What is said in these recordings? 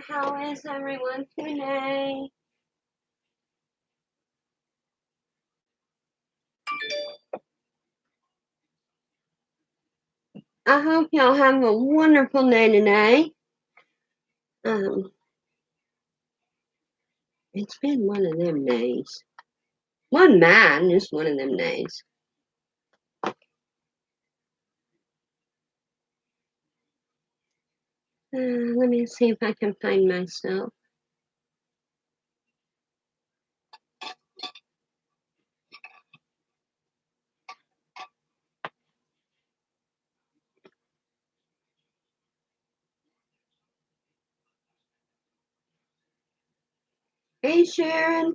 How is everyone today? I hope y'all have a wonderful day today. It's been one of them days. One mine, just one of them days. Let me see if I can find myself. Hey, Sharon.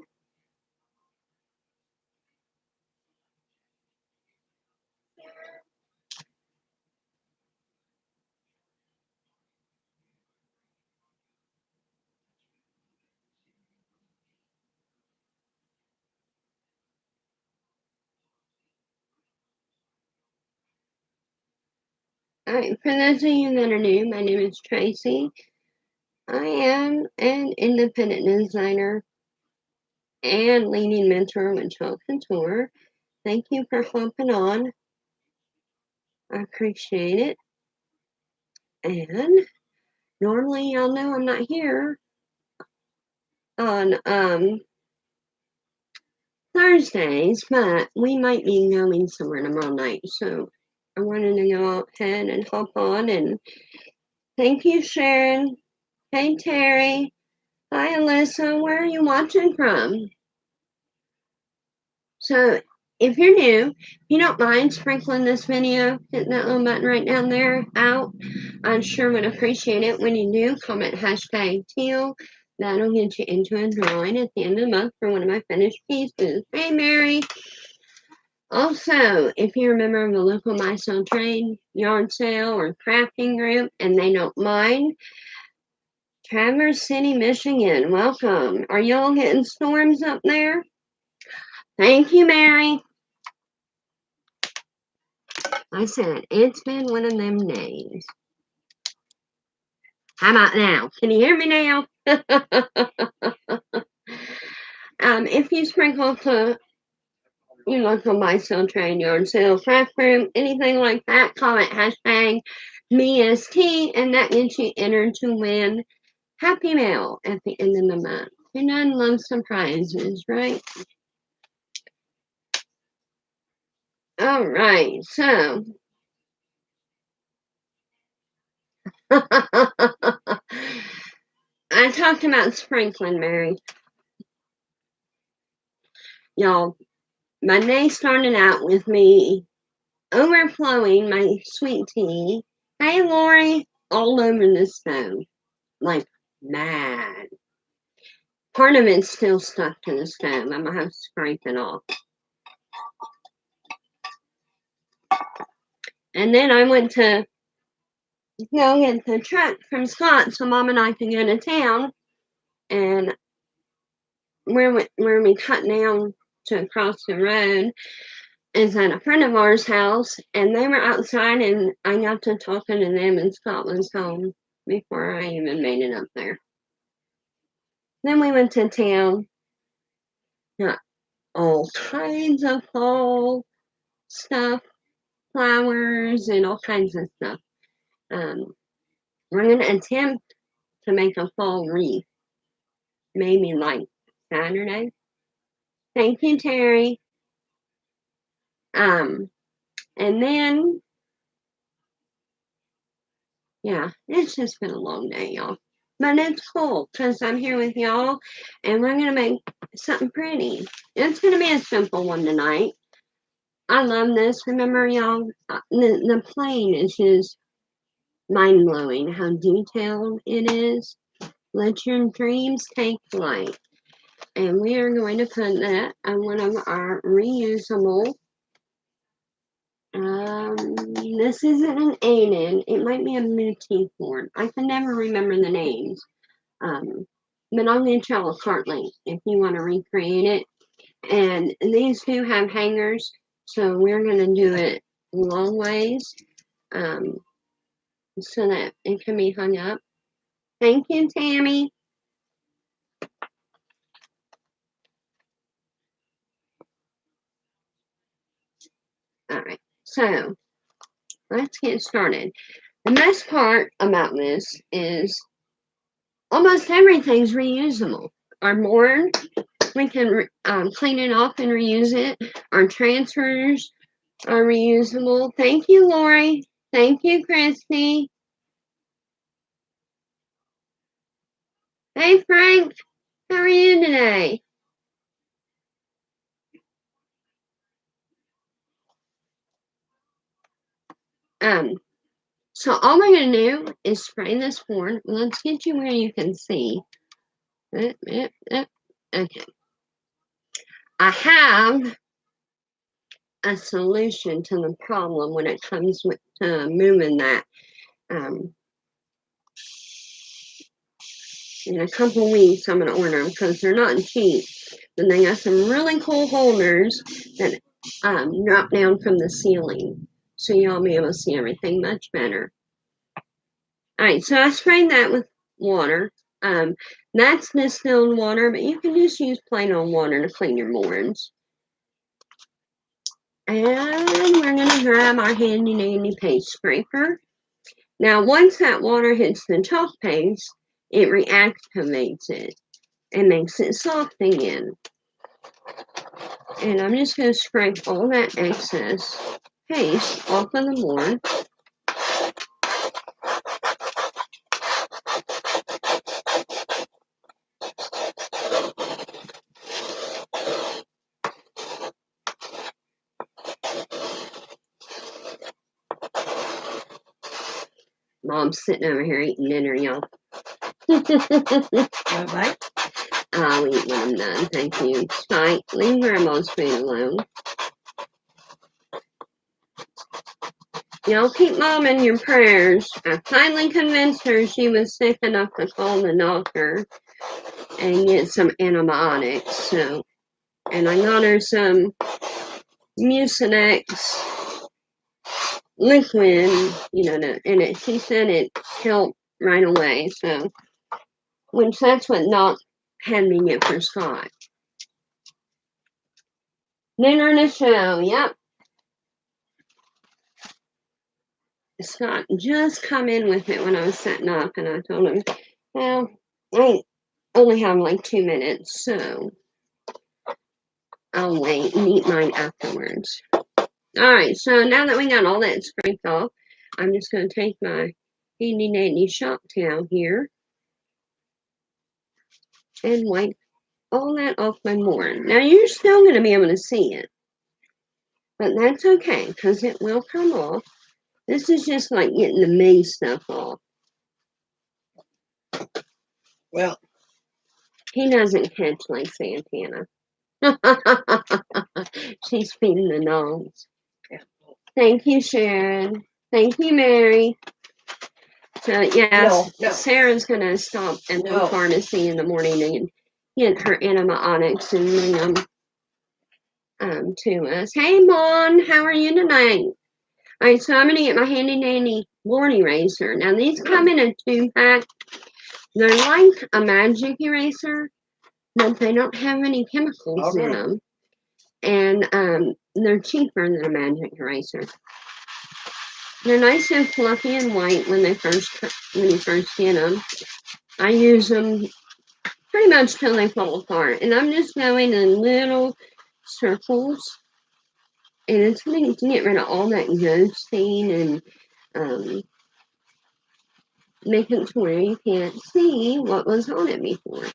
Alright, for those of you that are new, my name is Tracy. I am an independent designer and leading mentor with Chalk Couture. Thank you for hopping on. I appreciate it. And normally y'all know I'm not here on Thursdays, but we might be going somewhere tomorrow night, so I wanted to go ahead and hop on. And thank you, Sharon. Hey, Terry. Hi, Alyssa. Where are you watching from? So if you're new, if you don't mind sprinkling this video, hit that little button right down there out. I sure would appreciate it when you do. Comment hashtag teal. That'll get you into a drawing at the end of the month for one of my finished pieces. Hey, Mary. Also, if you're a member of a local MySell Trade, yard sale, or crafting group and they don't mind, Traverse City, Michigan, welcome. Are y'all getting storms up there? Thank you, Mary. I said, it's been one of them days. How about now? Can you hear me now? If you sprinkle to your local MySell Trade, yard sale, craft group, anything like that, comment hashtag MeST, and that gets you entered to win Happy Mail at the end of the month. Who doesn't love surprises, right? All right, so I talked about sprinkling, Mary. Y'all, my day started out with me overflowing my sweet tea. Hey, Lori, all over the stove, like mad. Part of it's still stuck to the stove. I'm gonna have to scrape it off. And then I went to go get the truck from Scott so Mom and I can go to town. And where we cut down to cross the road is at a friend of ours' house, and they were outside, and I got to talking to them, and Scott was home before I even made it up there. Then we went to town, got all kinds of fall stuff, flowers, and all kinds of stuff. We're going to attempt to make a fall wreath, maybe like Saturday. Thank you, Terry. And then, yeah, it's just been a long day, y'all. But it's cool because I'm here with y'all and we're going to make something pretty. It's going to be a simple one tonight. I love this. Remember, y'all, the plane is just mind blowing how detailed it is. Let your dreams take flight. And we are going to put that on one of our reusable. This isn't an Aiden. It might be a motif board. I can never remember the names. But I'm going to tell a cart link if you want to recreate it. And these do have hangers, so we're going to do it long ways so that it can be hung up. Thank you, Tammy. All right, so let's get started. The best part about this is almost everything's reusable. Our board, we can clean it off and reuse it. Our transfers are reusable. Thank you, Lori. Thank you, Christy. Hey, Frank. How are you today? So all we're going to do is spray this board. Let's get you where you can see. Okay. I have a solution to the problem when it comes with moving that. In a couple weeks, I'm going to order them because they're not cheap. And they got some really cool holders that drop down from the ceiling. So you'll be able to see everything much better. Alright, so I sprayed that with water. That's distilled water, but you can just use plain old water to clean your boards. And we're going to grab our handy dandy paste scraper. Now, once that water hits the chalk paste, it reactivates it and makes it soft again. And I'm just going to scrape all that excess paste off of the board. Mom's sitting over here eating dinner, y'all. Bye-bye. I'll eat when I'm done, thank you. Spike, leave Grandma's food alone. Y'all keep Mom in your prayers. I finally convinced her she was sick enough to call the doctor and get some antibiotics. So, and I got her some Mucinex liquid, and she said it helped right away. So, which that's what Doc had me get for Scott. Dinner to show, yep. Scott just come in with it when I was setting up, and I told him, well, I only have like 2 minutes, so I'll wait and eat mine afterwards. Alright, so now that we got all that scraped off, I'm just going to take my handy dandy shop towel here and wipe all that off my board. Now you're still going to be able to see it, but that's okay because it will come off. This is just like getting the main stuff off. Well, he doesn't catch like Santana. She's feeding the dogs. yeah. Thank you, Sharon. Thank you, Mary. So, yes, No. Sarah's going to stop at the pharmacy in the morning and get her antibiotics and bring them to us. Hey, Mon, how are you tonight? All right, so I'm going to get my handy dandy board eraser. Now, these come in a 2-pack. They're like a magic eraser, but they don't have any chemicals in them. And they're cheaper than a magic eraser. They're nice and fluffy and white when you first get them. I use them pretty much till they fall apart, and I'm just going in little circles, and it's going to get rid of all that ghosting and make it to where you can't see what was on it before.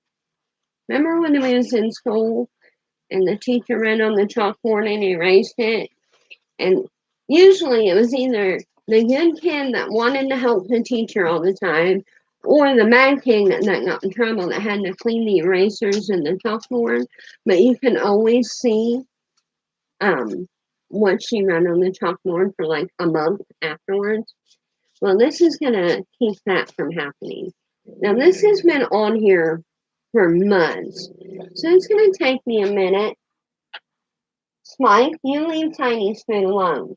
Remember when we was in school and the teacher read on the chalkboard and erased it? And usually it was either the good kid that wanted to help the teacher all the time, or the bad kid that got in trouble that had to clean the erasers and the chalkboard. But you can always see what she wrote on the chalkboard for like a month afterwards. Well, this is going to keep that from happening. Now, this has been on here for months, so it's going to take me a minute. Spike, you leave Tiny Spoon alone.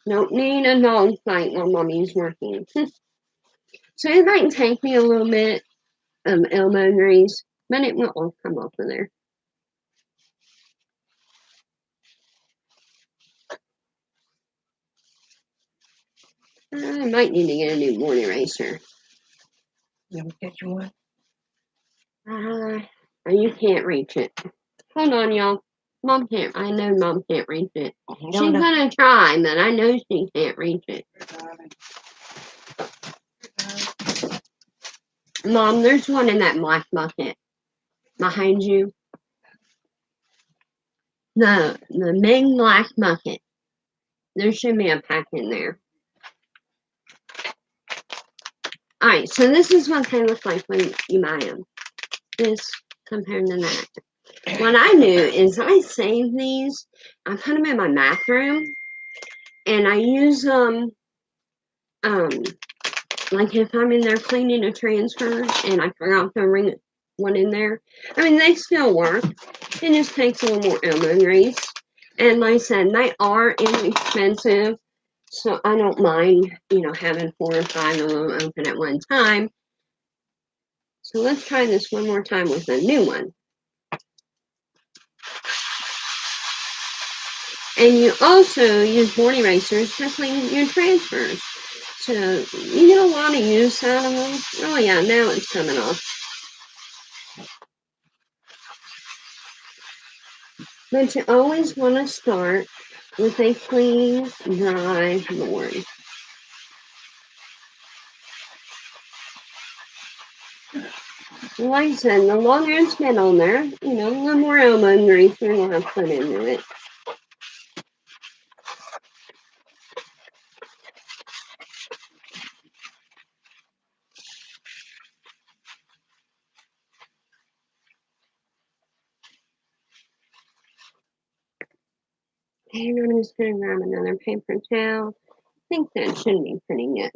Don't need a dog fight while mommy's working. So it might take me a little bit of elbow grease, but it will all come off of there. I might need to get a new board eraser. You want to get you one? You can't reach it. Hold on, y'all. Mom can't. I know Mom can't reach it. She's gonna try, but I know she can't reach it. Mom, there's one in that black bucket behind you. The big black bucket. There should be a pack in there. Alright, so this is what they look like when you buy them. This compared to that. What I do is I save these. I put them in my bathroom, and I use them. Like if I'm in there cleaning a transfer and I forgot to bring one in there. I mean, they still work. It just takes a little more elbow grease. And like I said, they are inexpensive, so I don't mind, having 4 or 5 of them open at one time. So let's try this one more time with a new one. And you also use board erasers to clean your transfers. So you get a lot of use out of them. Oh yeah, now it's coming off. But you always want to start with a clean, dry board. Like I said, the longer it's been on there, the more elbow grease you're going to put into it. And I'm just going to grab another paper towel. I think that should be pretty good.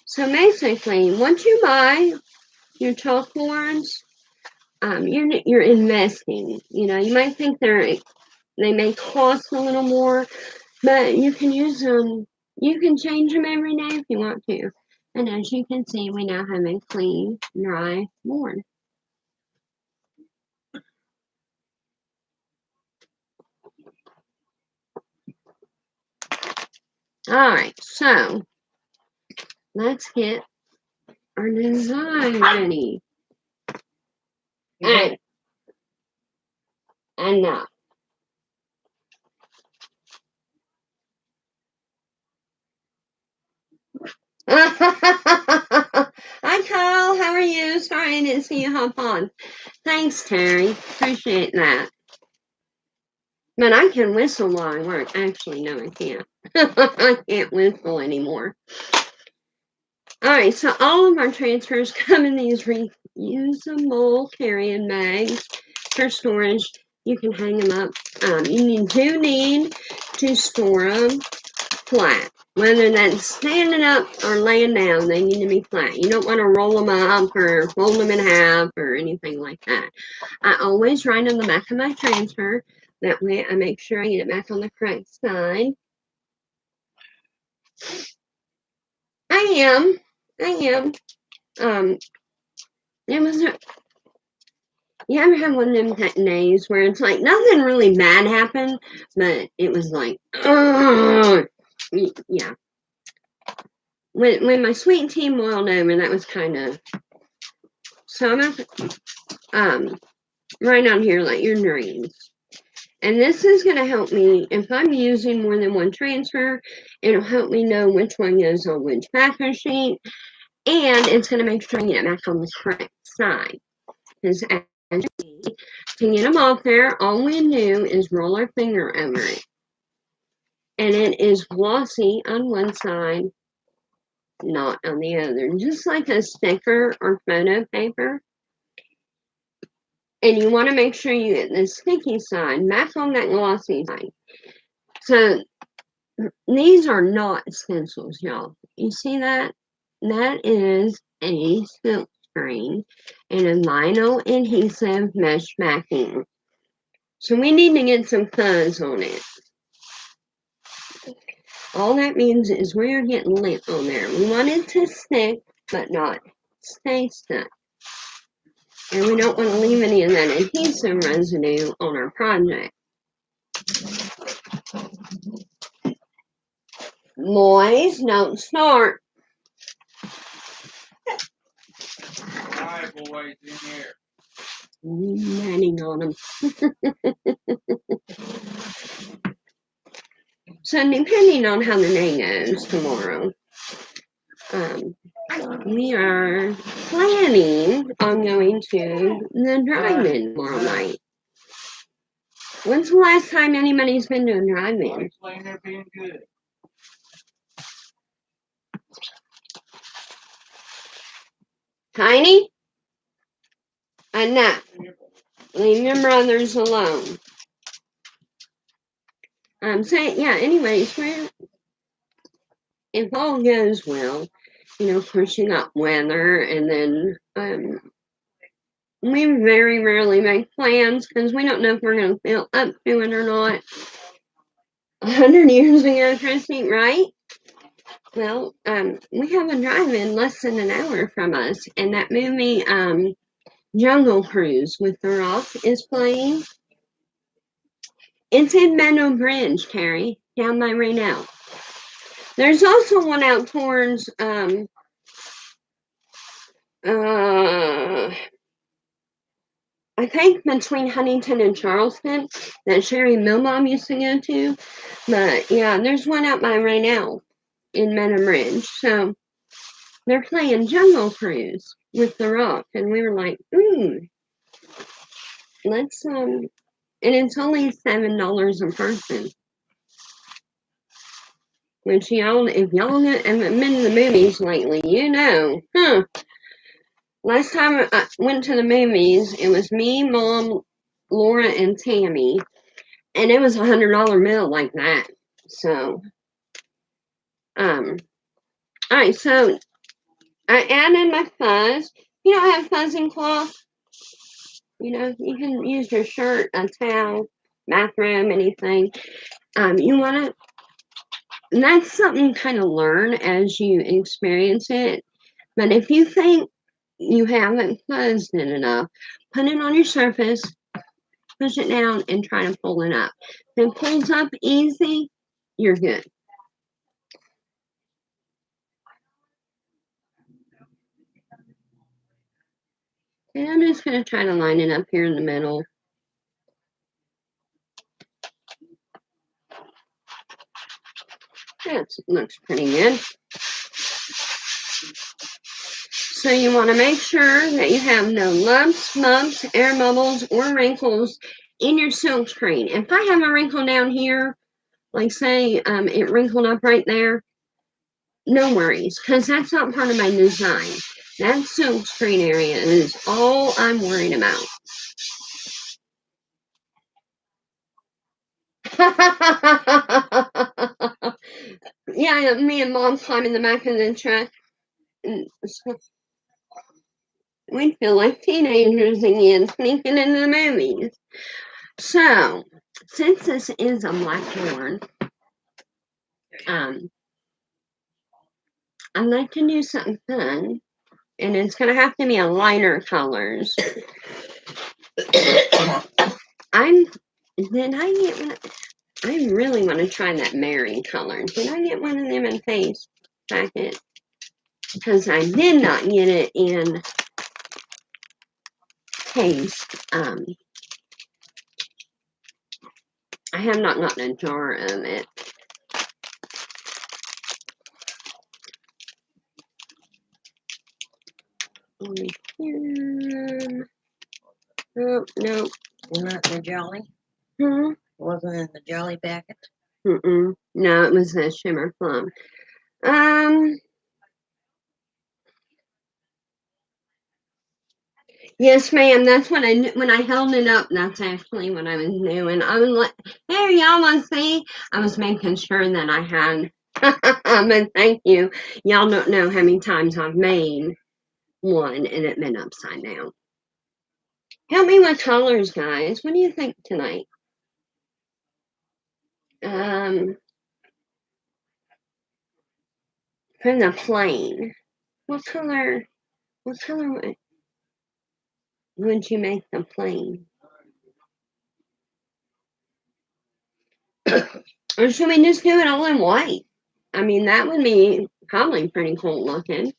So basically, once you buy your chalkboards, you're investing. You might think they may cost a little more, but you can use them. You can change them every day if you want to. And as you can see, we now have a clean, dry board. Alright, so let's get our design ready. And now. Hi Kyle, how are you? Sorry I didn't see you hop on. Thanks, Terry. Appreciate that. But I can whistle while I work. Actually, no, I can't. I can't whistle anymore. Alright, so all of our transfers come in these reusable carrying bags for storage. You can hang them up. You do need to store them flat. Whether that's standing up or laying down, they need to be flat. You don't want to roll them up or fold them in half or anything like that. I always write on the back of my transfer. That way I make sure I get it back on the correct side. I am. It was you ever have one of them days where it's like nothing really bad happened, but it was like, yeah. When my sweet tea boiled over, that was kind of. So I'm gonna write on here like your dreams. And this is going to help me, if I'm using more than one transfer, it'll help me know which one goes on which backer sheet, and it's going to make sure I get it back on the correct side. Because as you see, to get them off there, all we do is roll our finger over it. And it is glossy on one side, not on the other. Just like a sticker or photo paper. And you want to make sure you get the sticky side back on that glossy side. So these are not stencils, y'all. You see that? That is a silk screen and a vinyl adhesive mesh backing. So we need to get some fuzz on it. All that means is we're getting lint on there. We want it to stick, but not stay stuck. And we don't want to leave any of that adhesive residue on our project. Boys, don't start. Hi, boys, in here. Nanning on them. So depending on how the day goes tomorrow, we are planning on going to the drive-in tomorrow night. When's the last time anybody's been to a drive-in? Why explain they're being good? Tiny? Enough. Leave your brothers alone. So yeah, anyways, if all goes well, of course you got weather, and then we very rarely make plans because we don't know if we're going to feel up to it or not. 100 years ago, Christy, right? Well, we have a drive-in less than an hour from us, and that movie, Jungle Cruise with The Rock is playing. It's in Meadow Bridge, Terry, down by Raynell. There's also one out towards, I think between Huntington and Charleston that Sherry Milmom used to go to. But yeah, there's one out by Raynell in Meadow Bridge. So they're playing Jungle Cruise with The Rock. And we were like, let's, and it's only $7 a person. Which if y'all haven't been to the movies lately, Last time I went to the movies, it was me, Mom, Laura, and Tammy, and it was $100 meal like that. So, all right. So I added my fuzz. If you don't have fuzzing cloth, you can use your shirt, a towel, bathroom, anything. You want to. And that's something you kind of learn as you experience it. But if you think you haven't fuzzed it enough, put it on your surface, push it down, and try to pull it up. If it pulls up easy, you're good. And I'm just going to try to line it up here in the middle. That looks pretty good. So you want to make sure that you have no lumps, bumps, air bubbles, or wrinkles in your silk screen. If I have a wrinkle down here, like say it wrinkled up right there, no worries, because that's not part of my design. That silk screen area is all I'm worried about. Yeah, me and Mom climb in the back of the truck. We feel like teenagers again, sneaking into the movies. So, since this is a Blackthorn, I'd like to do something fun, and it's going to have to be a lighter colors. I really want to try that Mary color. Did I get one of them in Face Packet? Because I did not get it in Taste. I have not gotten a jar of it. Oh, no. Not in the jelly? Hmm? Wasn't in the jelly packet? No, it was a Shimmer Plum. Yes, ma'am. That's what when I held it up, that's actually what I was doing. I was like, "Hey, y'all want to see?" I was making sure that I had. But thank you. Y'all don't know how many times I've made one and it been upside down. Help me with colors, guys. What do you think tonight? For the plane, what color would you make the plane? Or should we just do it all in white? I mean, that would be probably pretty cool looking.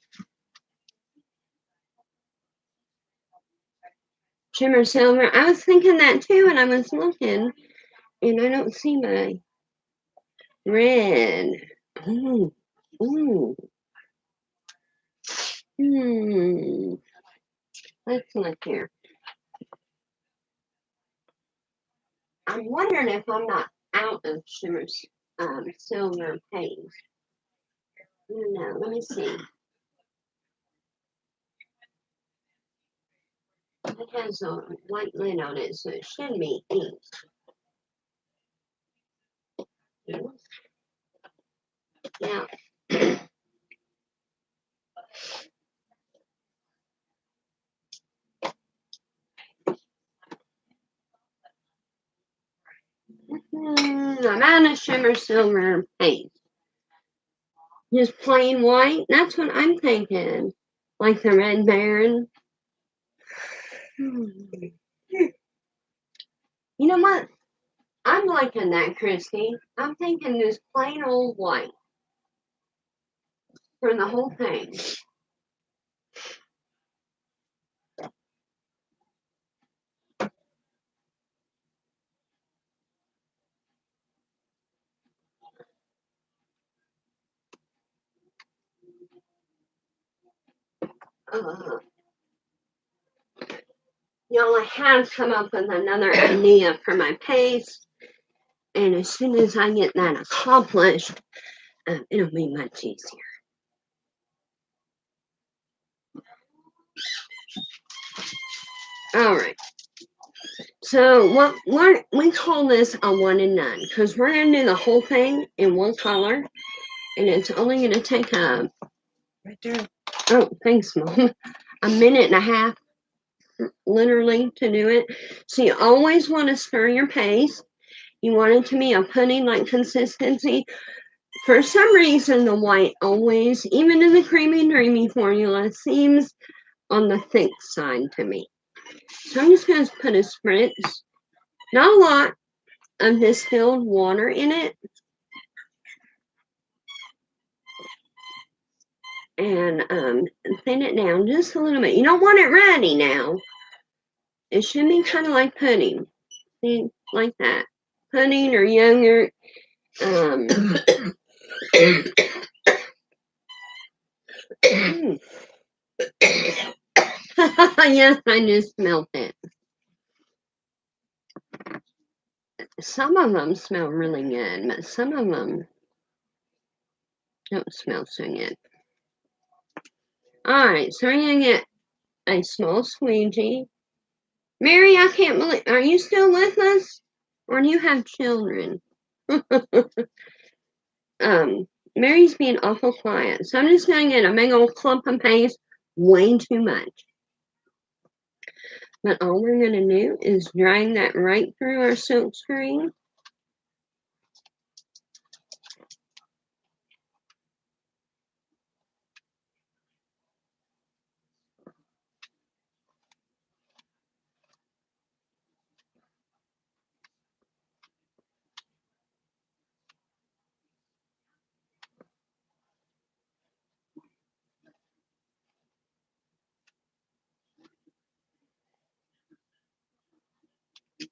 Shimmer silver. I was thinking that too, and I was looking, and I don't see my red. Ooh, ooh. Let's look here. I'm wondering if I'm not out of shimmer silver paste. No, let me see. It has a white lid on it, so it shouldn't be ink. Now, I'm out of shimmer silver paint. Just plain white. That's what I'm thinking. Like the Red Baron. You know what? I'm liking that, Christy. I'm thinking this plain old white for the whole thing. Y'all, I have come up with another idea for my paste, and as soon as I get that accomplished, it'll be much easier. All right. So what we call this a one and none because we're gonna do the whole thing in one color, and it's only gonna take Right there. oh, thanks, Mom, a minute and a half, literally, to do it. So you always want to stir your paste. You want it to be a pudding-like consistency. For some reason, the white always, even in the creamy and dreamy formula, seems on the thick side to me. So I'm just going to put a spritz, not a lot, of distilled water in it. And thin it down just a little bit. You don't want it runny now. It should be kind of like pudding. See, like that. Pudding or yogurt. Yes, I just smelled it. Some of them smell really good, but some of them don't smell so good. Alright, so we're going to get a small squeegee. Mary, I can't believe, are you still with us? Or do you have children? Mary's being awful quiet, so I'm just going to get a big old clump of paste, way too much. But all we're going to do is drag that right through our silk screen.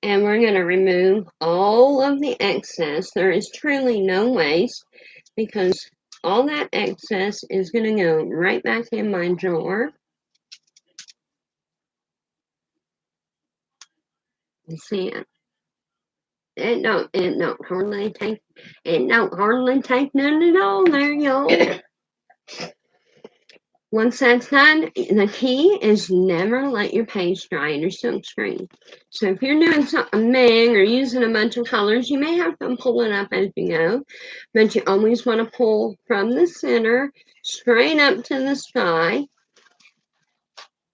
And we're going to remove all of the excess. There is truly no waste because all that excess is going to go right back in my jar. You see it? It don't hardly take none at all there, y'all. Once that's done, the key is never let your paste dry in your silk screen. So if you're doing something big or using a bunch of colors, you may have to pull it up as you go, but you always want to pull from the center straight up to the sky.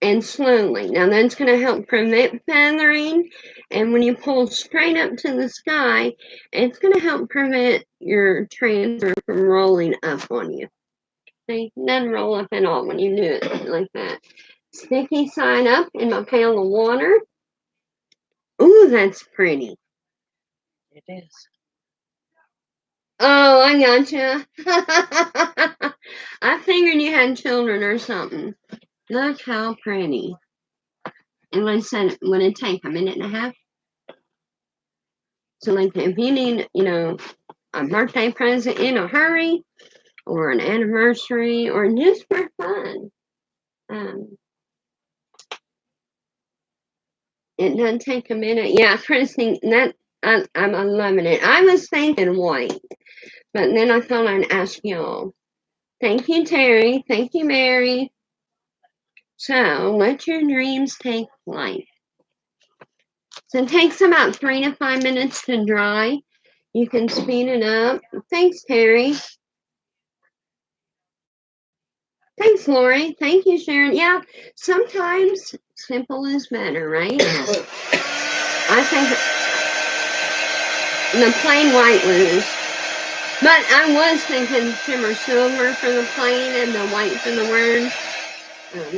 and slowly. Now that's going to help prevent feathering, and when you pull straight up to the sky, it's going to help prevent your transfer from rolling up on you. See, doesn't roll up at all when you do it like that. Sticky side up in my pail of water. Ooh, that's pretty. It is. Oh, I gotcha. I figured you had children or something. Look how pretty. And I said, would it take a minute and a half? So, like, if you need, a birthday present in a hurry, or an anniversary, or just for fun, it doesn't take a minute. Yeah, Christy, I'm loving it. I was thinking white, but then I thought I'd ask y'all. Thank you, Terry. Thank you, Mary. So, let your dreams take flight. So it takes about 3 to 5 minutes to dry. You can speed it up. Thanks, Terry. Thanks, Lori. Thank you, Sharon. Yeah, sometimes simple is better, right? I think the plain white was. But I was thinking shimmer silver for the plain and the white for the word.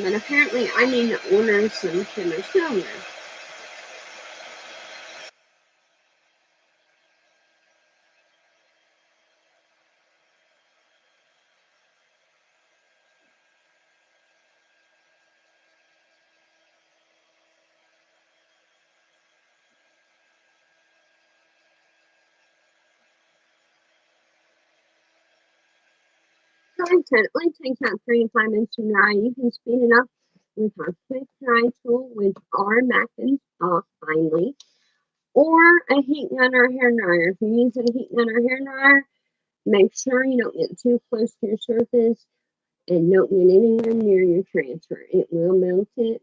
But apparently I need to order some shimmer silver. So I said, it only takes about 3 to 5 minutes to dry. You can speed it up with our quick dry tool, which are Mackins off finely, or a heat gun or hair dryer. If you're using a heat gun or hair dryer, make sure you don't get too close to your surface and don't get anywhere near your transfer. It will melt it.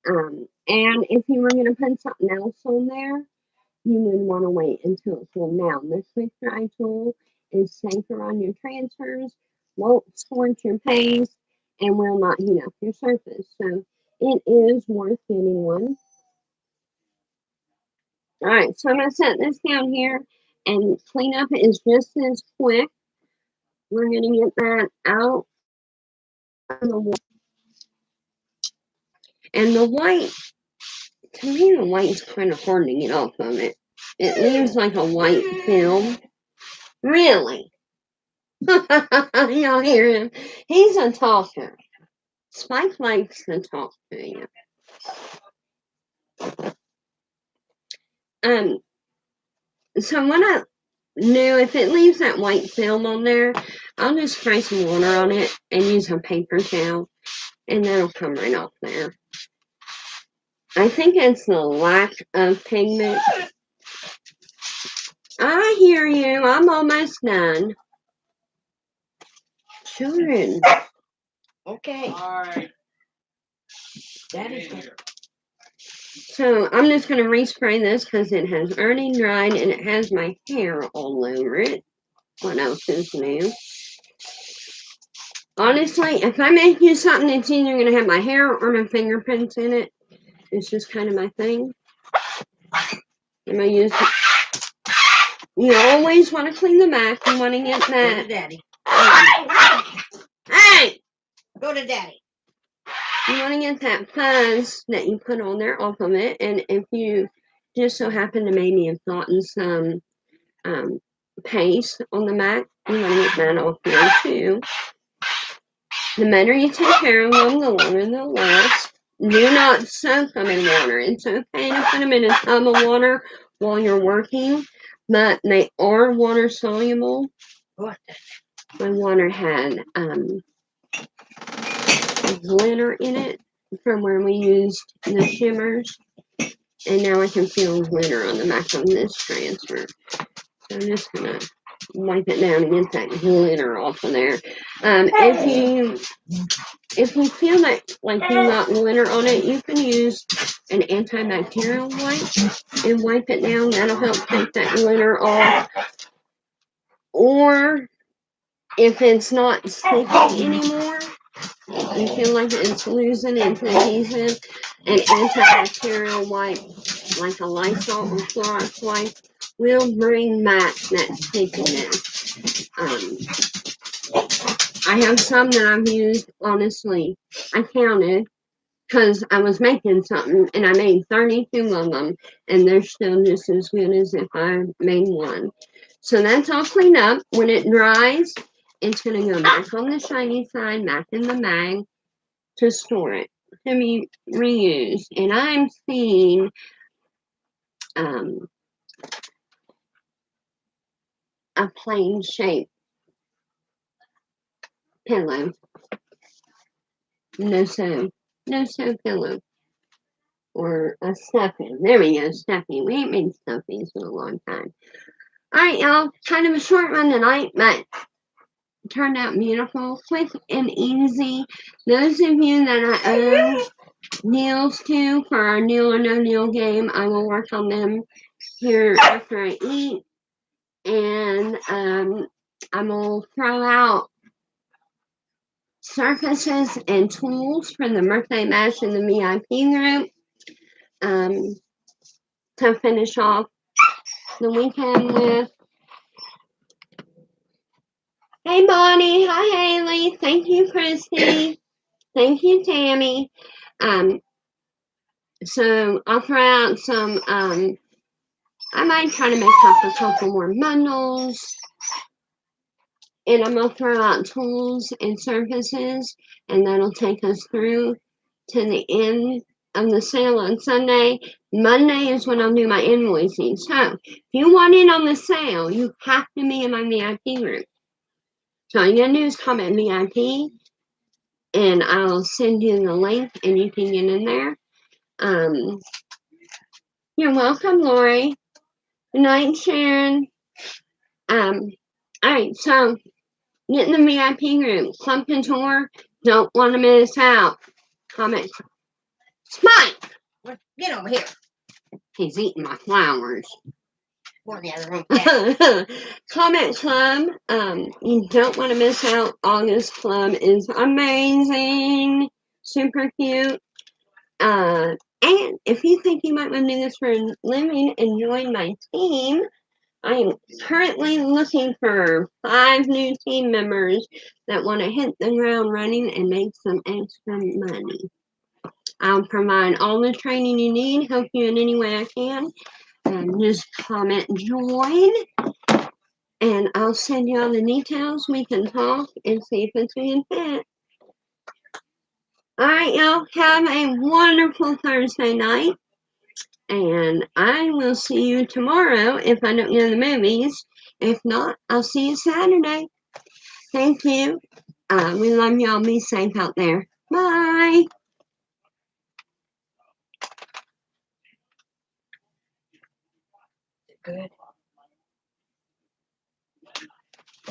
And if you were going to put something else on there, you would want to wait until it's cooled down. The quick dry tool is safer on your transfers, won't scorch your paste, and will not heat up your surface. So it is worth getting one. All right, so I'm going to set this down here, and cleanup is just as quick. We're going to get that out of the water. And the white, to me, the white's kind of hard to get off of it. It leaves like a white film. Really? Y'all hear him? He's a talker. Spike likes to talk to you. So what I do, if it leaves that white film on there, I'll just spray some water on it and use a paper towel, and that'll come right off there. I think it's the lack of pigment. I hear you. I'm almost done. Children. Okay. All right. Daddy's in going here. So I'm just going to respray this because it has already dried and it has my hair all over it. What else is new? Honestly, if I make you something, it's either going to have my hair or my fingerprints in it. It's just kind of my thing. I'm going to use it. You always want to clean the back. You want to get Go to that. Daddy. Hey! Go to Daddy. You want to get that fuzz that you put on there off of it. And if you just so happen to maybe have gotten some paste on the back, you want to get that off there too. The better you take care of them, the longer they'll last. Do not soak them in water. It's okay to put them in a tub of water while you're working, but they are water soluble. What? My water had glitter in it from where we used the shimmers, and now I can feel glitter on the back of this transfer. So I'm just gonna wipe it down and get that glitter off of there. If you feel like you got glitter on it, you can use an antibacterial wipe and wipe it down. That'll help take that glitter off. Or if it's not sticky anymore, you feel like it's losing its adhesive, an antibacterial wipe, like a Lysol or Clorox wipe, will bring back that stickiness. I have some that I've used, honestly, I counted, because I was making something, and I made 32 of them, and they're still just as good as if I made one. So that's all cleaned up. When it dries, it's going to go back on the shiny side, back in the bag to store it, to be reused. And I'm seeing a plain shape pillow. No sew pillow. Or a stuffing. There we go, stuffing. We ain't made stuffings in a long time. Alright, y'all. Kind of a short one tonight, but turned out beautiful, quick and easy. Those of you that I owe nails to for our Neil or No Nail game, I will work on them here after I eat. And I will throw out surfaces and tools for the birthday bash in the VIP group to finish off the weekend with. Hey Bonnie, hi Haley, thank you Christy, thank you Tammy. So I'll throw out some, I might try to make up a couple more bundles. And I'm going to throw out tools and surfaces, and that'll take us through to the end of the sale on Sunday. Monday is when I'll do my invoicing. So if you want in on the sale, you have to be in my VIP group. So all you gotta do is comment VIP, and I'll send you the link, and you can get in there. You're welcome, Lori. Good night, Sharon. All right, so get in the VIP group. Club Couture, don't want to miss out. Comment. Spike! Get over here. He's eating my flowers. Go in the other room. Yeah. Comment Club. You don't want to miss out. August Club is amazing. Super cute. And if you think you might want to do this for a living and join my team, I am currently looking for 5 new team members that want to hit the ground running and make some extra money. I'll provide all the training you need, help you in any way I can. Just comment join, and I'll send you all the details. We can talk and see if it's a good fit. All right, y'all. Have a wonderful Thursday night. And I will see you tomorrow if I don't go to the movies. If not, I'll see you Saturday. Thank you. We love y'all. Be safe out there. Bye. Good.